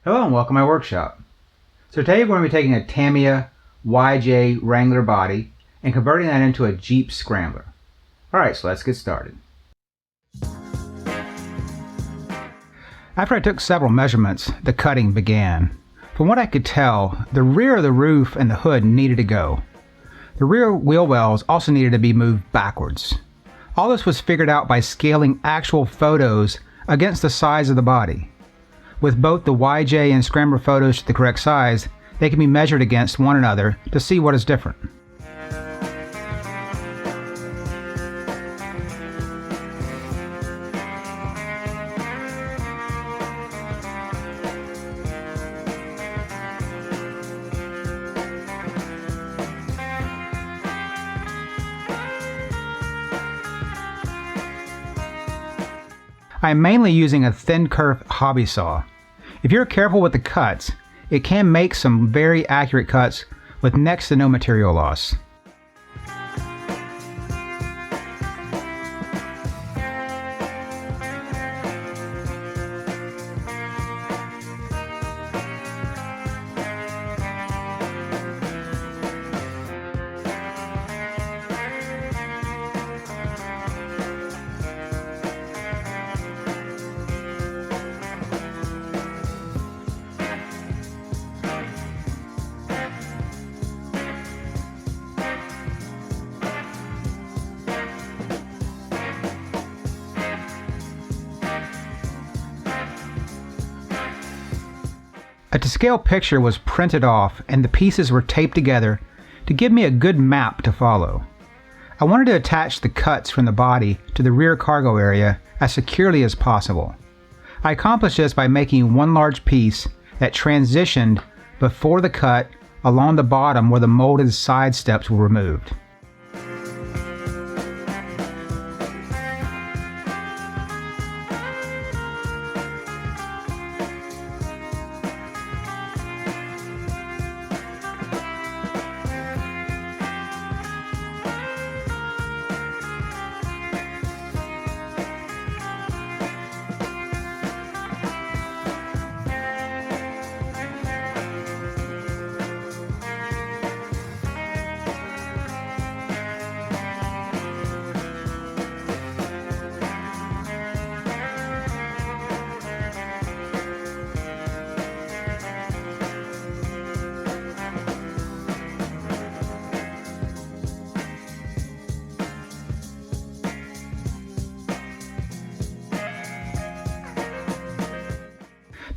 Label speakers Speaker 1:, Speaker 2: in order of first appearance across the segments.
Speaker 1: Hello and welcome to my workshop. So today we're going to be taking a Tamiya YJ Wrangler body and converting that into a Jeep Scrambler. Alright, so let's get started. After I took several measurements, the cutting began. From what I could tell, the rear of the roof and the hood needed to go. The rear wheel wells also needed to be moved backwards. All this was figured out by scaling actual photos against the size of the body. With both the YJ and Scrambler photos to the correct size, they can be measured against one another to see what is different. I am mainly using a thin kerf hobby saw. If you're careful with the cuts, it can make some very accurate cuts with next to no material loss. A to-scale picture was printed off and the pieces were taped together to give me a good map to follow. I wanted to attach the cuts from the body to the rear cargo area as securely as possible. I accomplished this by making one large piece that transitioned before the cut along the bottom where the molded side steps were removed.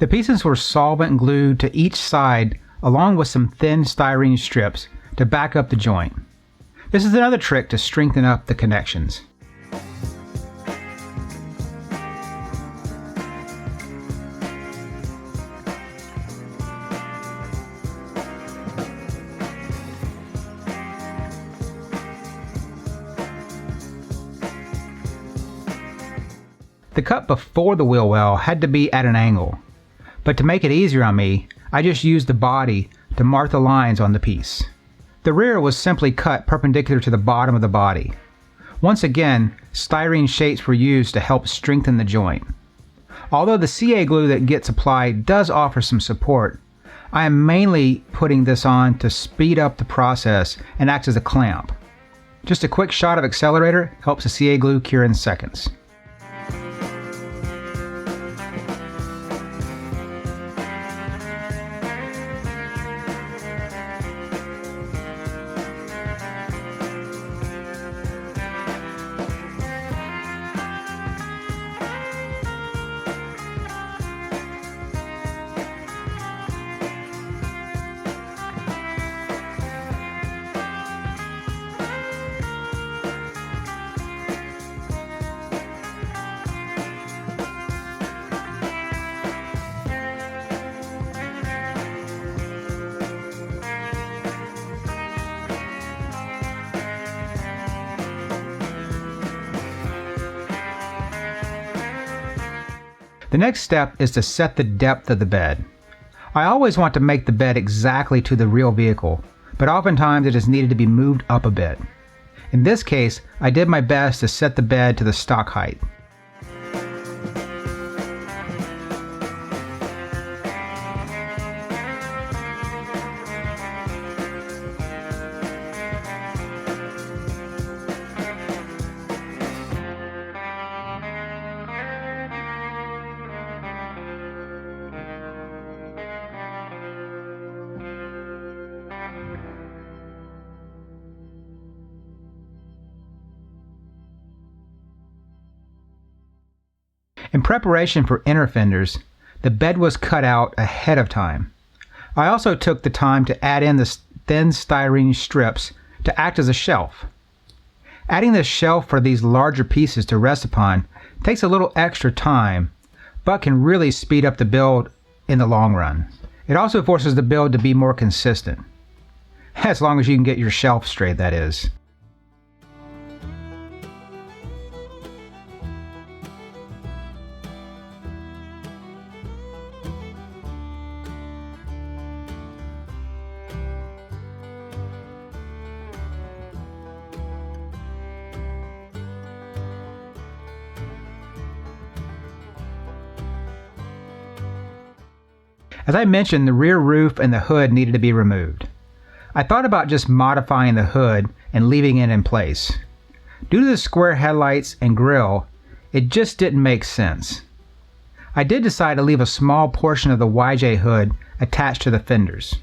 Speaker 1: The pieces were solvent glued to each side along with some thin styrene strips to back up the joint. This is another trick to strengthen up the connections. The cut before the wheel well had to be at an angle. But to make it easier on me, I just used the body to mark the lines on the piece. The rear was simply cut perpendicular to the bottom of the body. Once again, styrene shapes were used to help strengthen the joint. Although the CA glue that gets applied does offer some support, I am mainly putting this on to speed up the process and acts as a clamp. Just a quick shot of accelerator helps the CA glue cure in seconds. The next step is to set the depth of the bed. I always want to make the bed exactly to the real vehicle, but oftentimes it is needed to be moved up a bit. In this case, I did my best to set the bed to the stock height. In preparation for inner fenders, the bed was cut out ahead of time. I also took the time to add in the thin styrene strips to act as a shelf. Adding this shelf for these larger pieces to rest upon takes a little extra time, but can really speed up the build in the long run. It also forces the build to be more consistent. As long as you can get your shelf straight, that is. As I mentioned, the rear roof and the hood needed to be removed. I thought about just modifying the hood and leaving it in place. Due to the square headlights and grille, it just didn't make sense. I did decide to leave a small portion of the YJ hood attached to the fenders.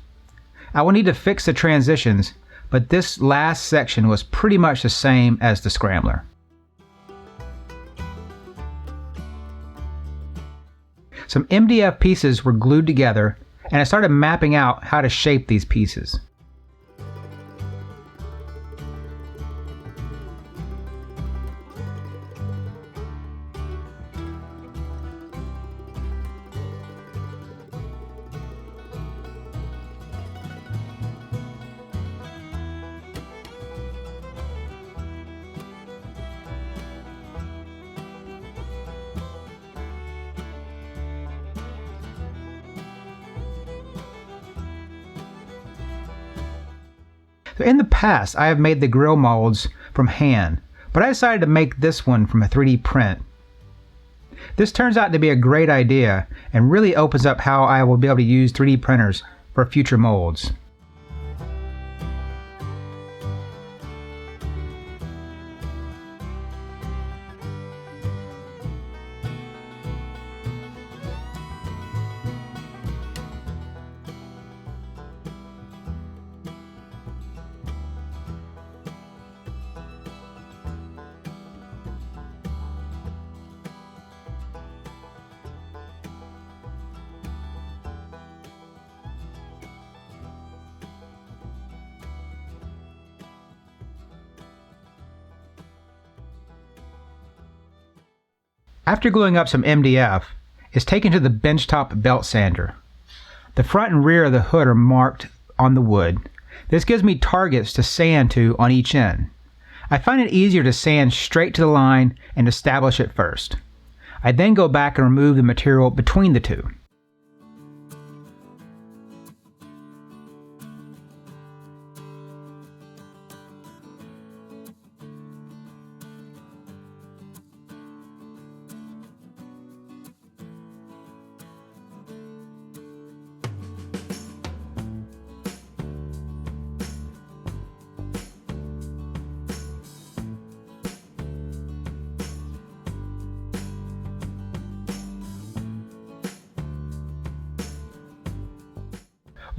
Speaker 1: I will need to fix the transitions, but this last section was pretty much the same as the Scrambler. Some MDF pieces were glued together, and I started mapping out how to shape these pieces. So in the past, I have made the grill molds from hand, but I decided to make this one from a 3D print. This turns out to be a great idea and really opens up how I will be able to use 3D printers for future molds. After gluing up some MDF, it's taken to the benchtop belt sander. The front and rear of the hood are marked on the wood. This gives me targets to sand to on each end. I find it easier to sand straight to the line and establish it first. I then go back and remove the material between the two.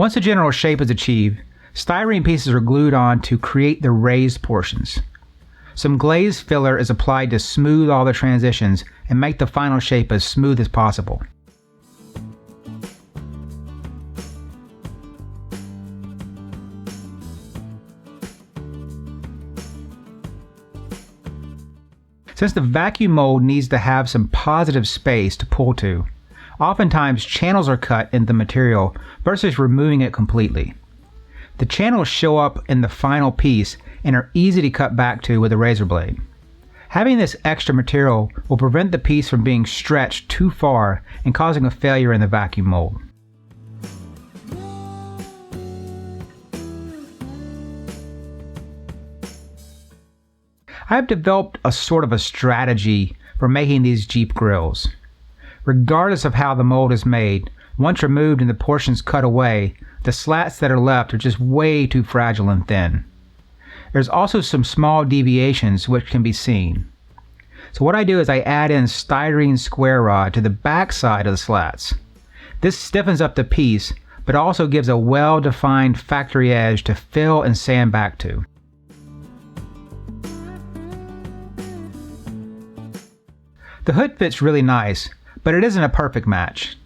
Speaker 1: Once the general shape is achieved, styrene pieces are glued on to create the raised portions. Some glaze filler is applied to smooth all the transitions and make the final shape as smooth as possible. Since the vacuum mold needs to have some positive space to pull to, oftentimes channels are cut in the material versus removing it completely. The channels show up in the final piece and are easy to cut back to with a razor blade. Having this extra material will prevent the piece from being stretched too far and causing a failure in the vacuum mold. I have developed a sort of a strategy for making these Jeep grills. Regardless of how the mold is made, once removed and the portions cut away, the slats that are left are just way too fragile and thin. There's also some small deviations which can be seen. So what I do is I add in styrene square rod to the back side of the slats. This stiffens up the piece, but also gives a well-defined factory edge to fill and sand back to. The hood fits really nice, but it isn't a perfect match.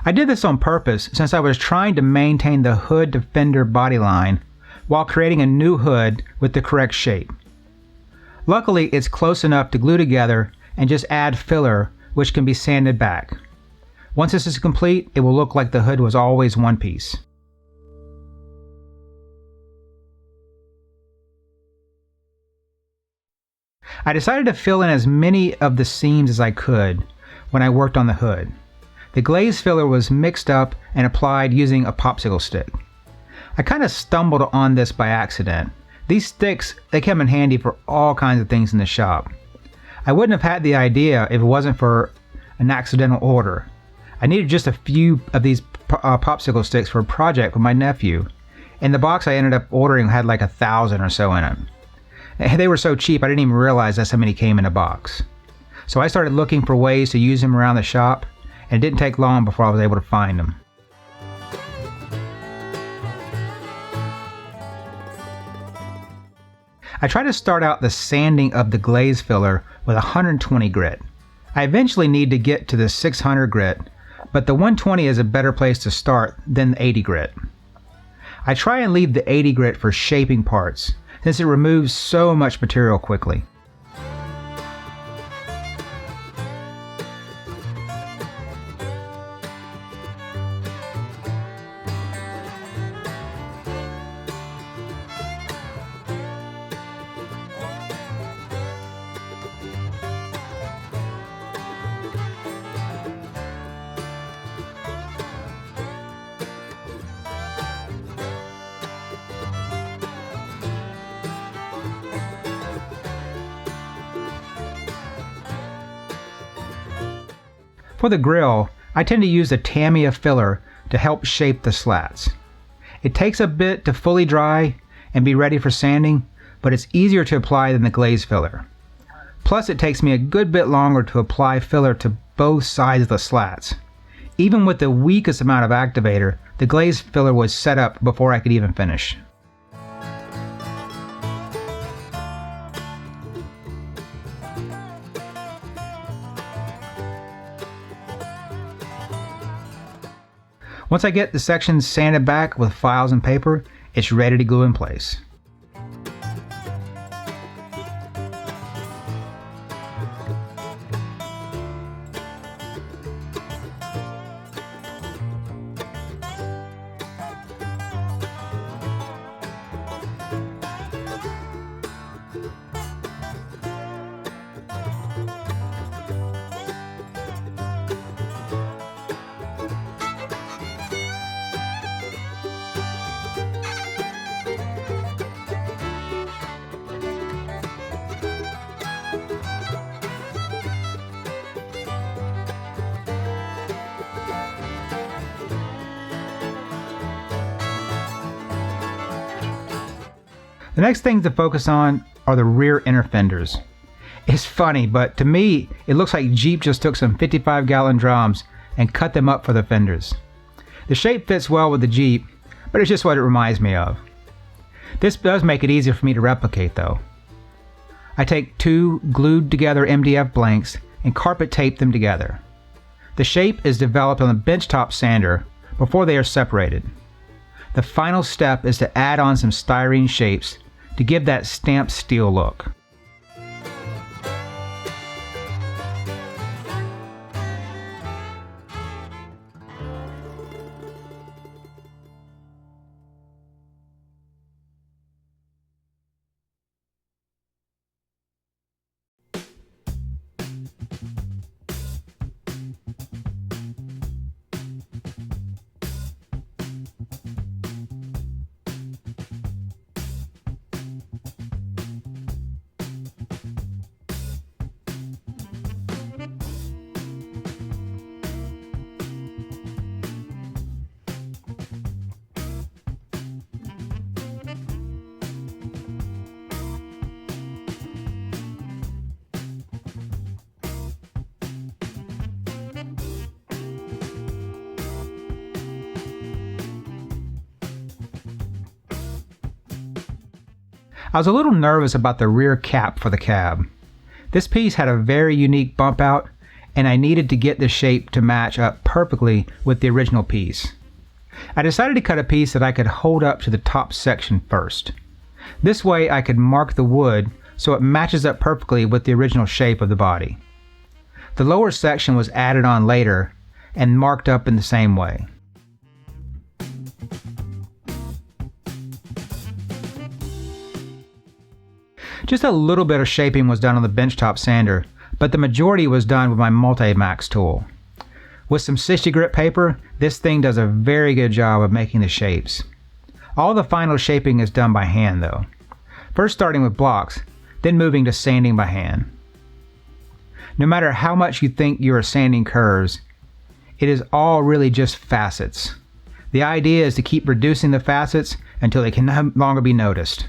Speaker 1: I did this on purpose since I was trying to maintain the hood to fender body line while creating a new hood with the correct shape. Luckily, it's close enough to glue together and just add filler, which can be sanded back. Once this is complete, it will look like the hood was always one piece. I decided to fill in as many of the seams as I could when I worked on the hood. The glaze filler was mixed up and applied using a popsicle stick. I kind of stumbled on this by accident. These sticks, they come in handy for all kinds of things in the shop. I wouldn't have had the idea if it wasn't for an accidental order. I needed just a few of these popsicle sticks for a project with my nephew, and the box I ended up ordering had like 1,000 or so in it. They were so cheap I didn't even realize that's how many came in a box. So I started looking for ways to use them around the shop, and it didn't take long before I was able to find them. I tried to start out the sanding of the glaze filler with 120 grit. I eventually need to get to the 600 grit, but the 120 is a better place to start than the 80 grit. I try and leave the 80 grit for shaping parts, since it removes so much material quickly. For the grill, I tend to use the Tamiya filler to help shape the slats. It takes a bit to fully dry and be ready for sanding, but it's easier to apply than the glaze filler. Plus, it takes me a good bit longer to apply filler to both sides of the slats. Even with the weakest amount of activator, the glaze filler was set up before I could even finish. Once I get the sections sanded back with files and paper, it's ready to glue in place. The next thing to focus on are the rear inner fenders. It's funny, but to me, it looks like Jeep just took some 55-gallon drums and cut them up for the fenders. The shape fits well with the Jeep, but it's just what it reminds me of. This does make it easier for me to replicate though. I take 2 glued together MDF blanks and carpet tape them together. The shape is developed on a benchtop sander before they are separated. The final step is to add on some styrene shapes to give that stamped steel look. I was a little nervous about the rear cap for the cab. This piece had a very unique bump out, and I needed to get the shape to match up perfectly with the original piece. I decided to cut a piece that I could hold up to the top section first. This way I could mark the wood so it matches up perfectly with the original shape of the body. The lower section was added on later and marked up in the same way. Just a little bit of shaping was done on the benchtop sander, but the majority was done with my Multi-Max tool. With some 60 grit paper, this thing does a very good job of making the shapes. All the final shaping is done by hand though. First starting with blocks, then moving to sanding by hand. No matter how much you think you are sanding curves, it is all really just facets. The idea is to keep reducing the facets until they can no longer be noticed.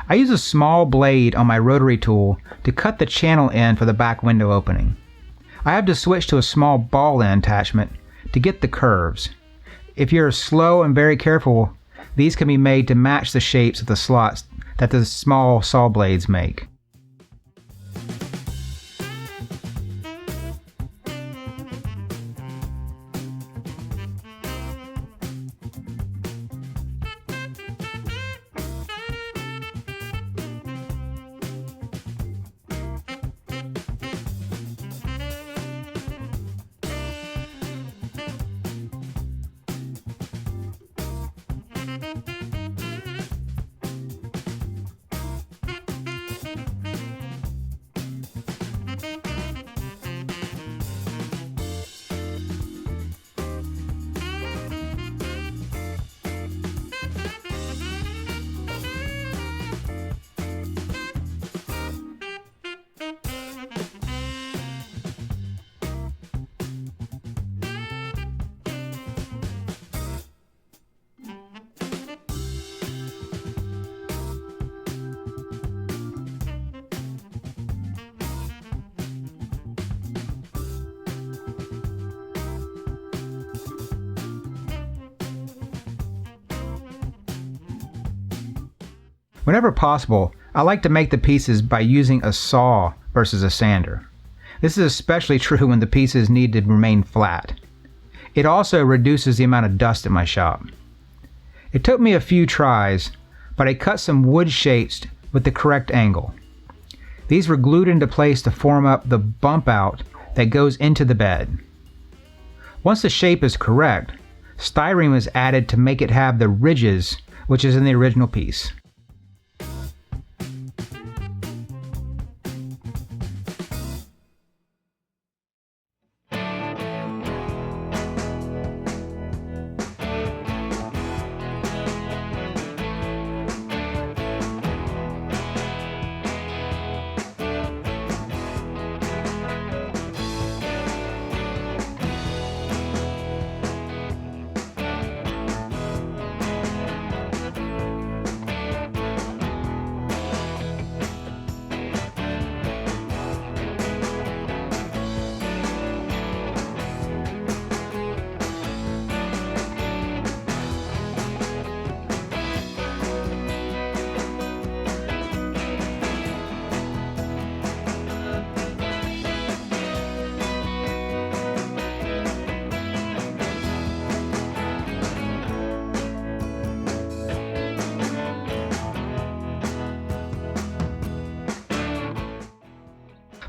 Speaker 1: I use a small blade on my rotary tool to cut the channel end for the back window opening. I have to switch to a small ball end attachment to get the curves. If you're slow and very careful, these can be made to match the shapes of the slots that the small saw blades make. Whenever possible, I like to make the pieces by using a saw versus a sander. This is especially true when the pieces need to remain flat. It also reduces the amount of dust in my shop. It took me a few tries, but I cut some wood shapes with the correct angle. These were glued into place to form up the bump out that goes into the bed. Once the shape is correct, styrene was added to make it have the ridges which is in the original piece.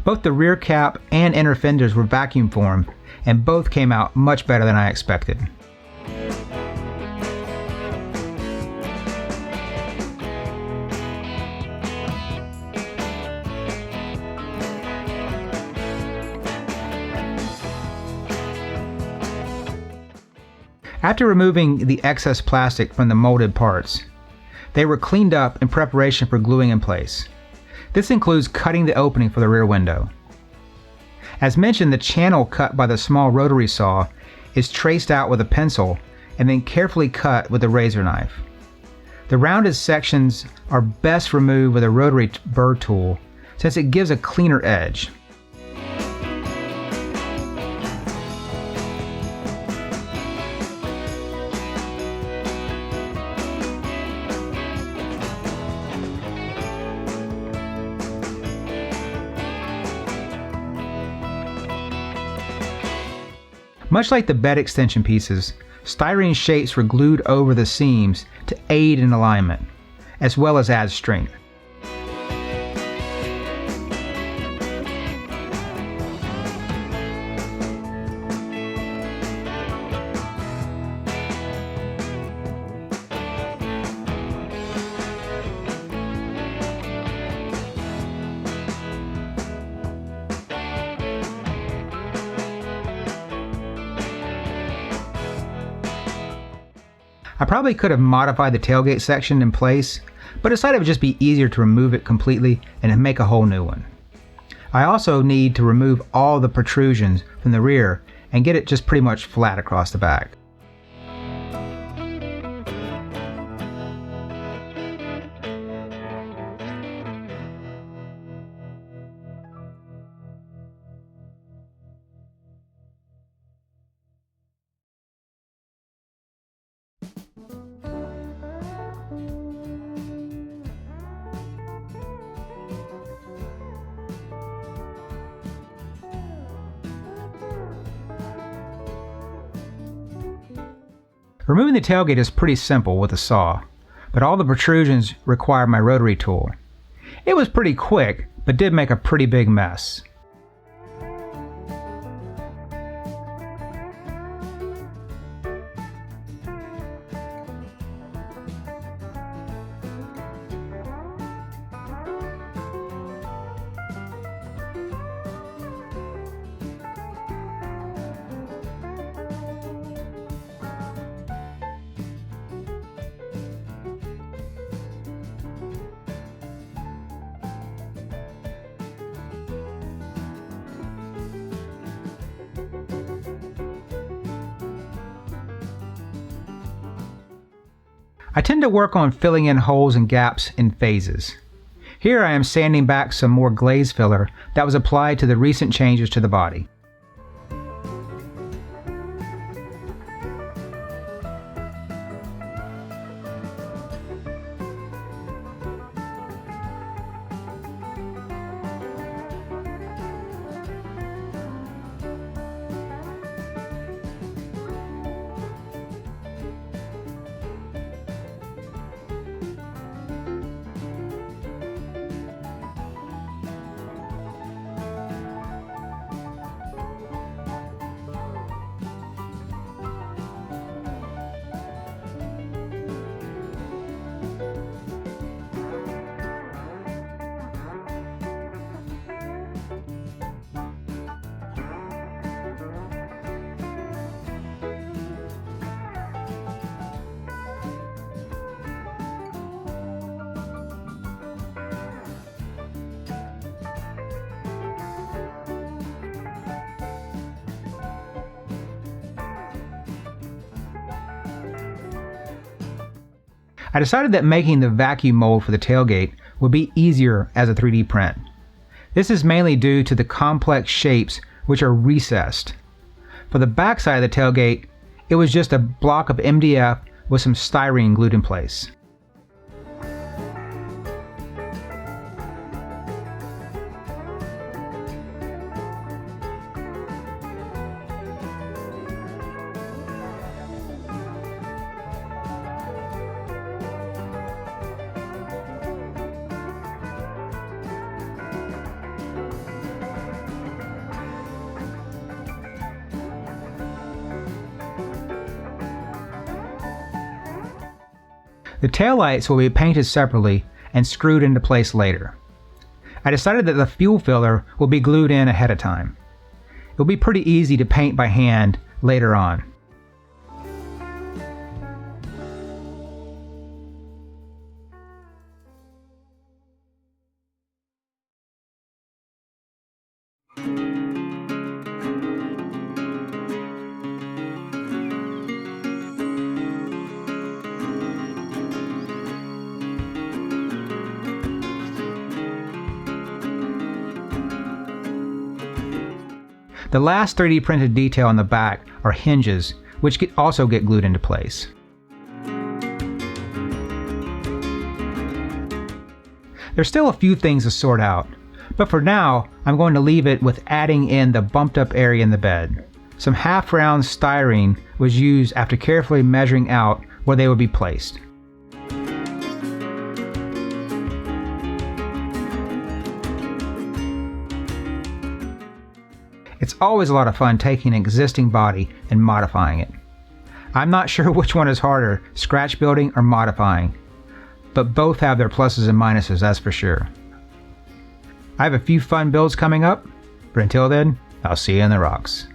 Speaker 1: Both the rear cap and inner fenders were vacuum formed, and both came out much better than I expected. After removing the excess plastic from the molded parts, they were cleaned up in preparation for gluing in place. This includes cutting the opening for the rear window. As mentioned, the channel cut by the small rotary saw is traced out with a pencil and then carefully cut with a razor knife. The rounded sections are best removed with a rotary burr tool since it gives a cleaner edge. Much like the bed extension pieces, styrene shapes were glued over the seams to aid in alignment, as well as add strength. I probably could have modified the tailgate section in place, but decided it would just be easier to remove it completely and make a whole new one. I also need to remove all the protrusions from the rear and get it just pretty much flat across the back. Removing the tailgate is pretty simple with a saw, but all the protrusions require my rotary tool. It was pretty quick, but did make a pretty big mess. I tend to work on filling in holes and gaps in phases. Here I am sanding back some more glaze filler that was applied to the recent changes to the body. I decided that making the vacuum mold for the tailgate would be easier as a 3D print. This is mainly due to the complex shapes which are recessed. For the back side of the tailgate, it was just a block of MDF with some styrene glued in place. The taillights will be painted separately and screwed into place later. I decided that the fuel filler will be glued in ahead of time. It will be pretty easy to paint by hand later on. The last 3D printed detail on the back are hinges, which also get glued into place. There's still a few things to sort out, but for now I'm going to leave it with adding in the bumped up area in the bed. Some half-round styrene was used after carefully measuring out where they would be placed. It's always a lot of fun taking an existing body and modifying it. I'm not sure which one is harder, scratch building or modifying, but both have their pluses and minuses, that's for sure. I have a few fun builds coming up, but until then, I'll see you in the rocks.